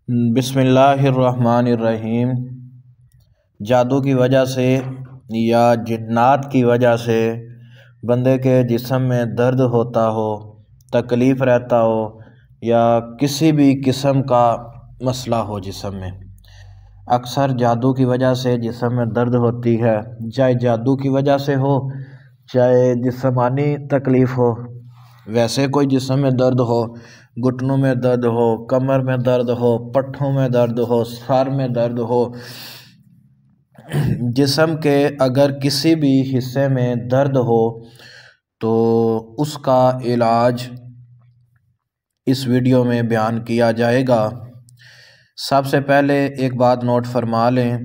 बिस्मिल्लाहिर्रहमानिर्रहीम। जादू की वजह से या जिन्नात की वजह से बंदे के जिस्म में दर्द होता हो, तकलीफ़ रहता हो या किसी भी किस्म का मसला हो जिस्म में, अक्सर जादू की वजह से जिस्म में दर्द होती है। चाहे जादू की वजह से हो, चाहे जिस्मानी तकलीफ़ हो, वैसे कोई जिस्म में दर्द हो, घुटनों में दर्द हो, कमर में दर्द हो, पट्ठों में दर्द हो, सर में दर्द हो, जिस्म के अगर किसी भी हिस्से में दर्द हो तो उसका इलाज इस वीडियो में बयान किया जाएगा। सबसे पहले एक बात नोट फरमा लें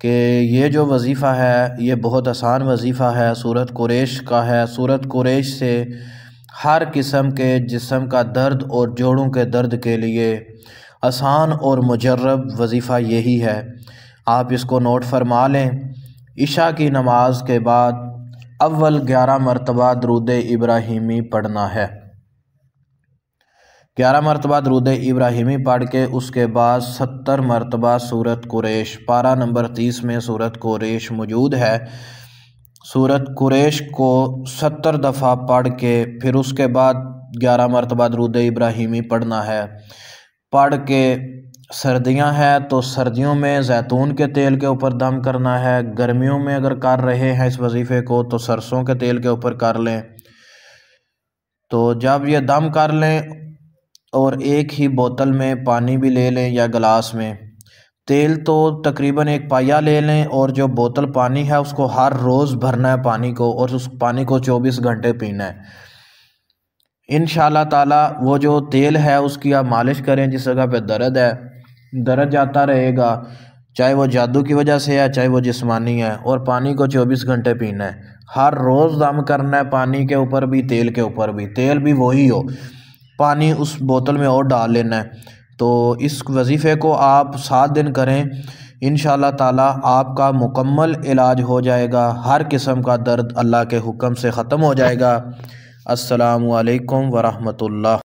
कि ये जो वजीफ़ा है ये बहुत आसान वजीफ़ा है, सूरत कुरैश का है। सूरत कुरैश से हर किस्म के जिस्म का दर्द और जोड़ों के दर्द के लिए आसान और मुजर्रब वजीफ़ा यही है। आप इसको नोट फरमा लें। इशा की नमाज के बाद अव्वल 11 मरतबा दरूद इब्राहिमी पढ़ना है। 11 मरतबा दरूद इब्राहिमी पढ़ के उसके बाद 70 मरतबा सूरत कुरैश, पारा नंबर 30 में सूरत कुरैश मौजूद है। सूरत कुरैश को 70 दफ़ा पढ़ के फिर उसके बाद 11 मरतबा दरूद इब्राहिमी पढ़ना है। पढ़ के सर्दियां हैं तो सर्दियों में जैतून के तेल के ऊपर दम करना है। गर्मियों में अगर कर रहे हैं इस वजीफ़े को तो सरसों के तेल के ऊपर कर लें। तो जब ये दम कर लें और एक ही बोतल में पानी भी ले लें या गिलास में, तेल तो तकरीबन 1 पाया ले लें और जो बोतल पानी है उसको हर रोज़ भरना है पानी को, और उस पानी को 24 घंटे पीना है। इंशाअल्लाह ताला वो जो तेल है उसकी आप मालिश करें जिस जगह पे दर्द है, दर्द जाता रहेगा, चाहे वो जादू की वजह से है चाहे वो जिस्मानी है। और पानी को 24 घंटे पीना है, हर रोज़ दम करना है पानी के ऊपर भी, तेल के ऊपर भी। तेल भी वही हो, पानी उस बोतल में और डाल लेना है। तो इस वजीफ़े को आप 7 दिन करें, इंशाअल्लाह ताला आपका मुकम्मल इलाज हो जाएगा। हर किस्म का दर्द अल्लाह के हुक्म से ख़त्म हो जाएगा। अस्सलामु अलैकुम वरहमतुल्लाह।